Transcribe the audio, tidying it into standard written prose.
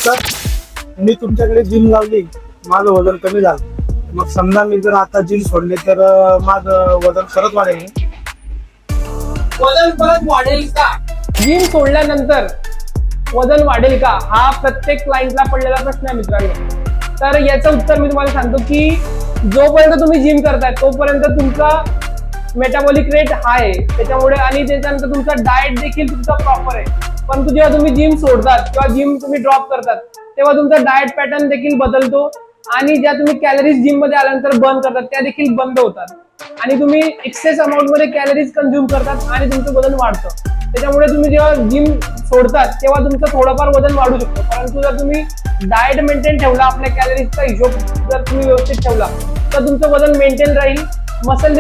नमस्कार. मी तुमच्याकडे जिम लावली, माझं वजन कमी झालं. मग समजा मी जर आता जिम सोडले तर माझं वजन खरंच वाढेल? वजन परत वाढेल का? जिम सोडल्यानंतर वजन वाढेल का, हा प्रत्येक क्लायंटला पडलेला प्रश्न आहे मित्रांनो. तर याचं उत्तर मी तुम्हाला सांगतो की जोपर्यंत तुम्ही जिम करताय तोपर्यंत तुमचा मेटाबॉलिक रेट हाय आहे, त्याच्यामुळे आणि त्याच्यानंतर तुमचा डाएट देखील तुमचा प्रॉपर आहे. परंतु जेव्हा तुम्ही जिम सोडतात किंवा जिम तुम्ही ड्रॉप करतात तेव्हा तुमचा डाएट पॅटर्न देखील बदलतो आणि ज्या तुम्ही कॅलरीज जिम मध्ये आल्यानंतर बर्न करतात त्या देखील बंद होतात आणि तुम्ही एक्सेस अमाऊंट मध्ये कॅलरीज कंझ्युम करतात आणि तुमचं वजन वाढतं. त्याच्यामुळे तुम्ही जेव्हा जिम सोडतात तेव्हा तुमचं थोडंफार वजन वाढू शकतो. परंतु जर तुम्ही डाएट मेंटेन ठेवला, आपल्या कॅलरीजचा हिशोब जर तुम्ही व्यवस्थित ठेवला तर तुमचं वजन मेंटेन राहील. मसल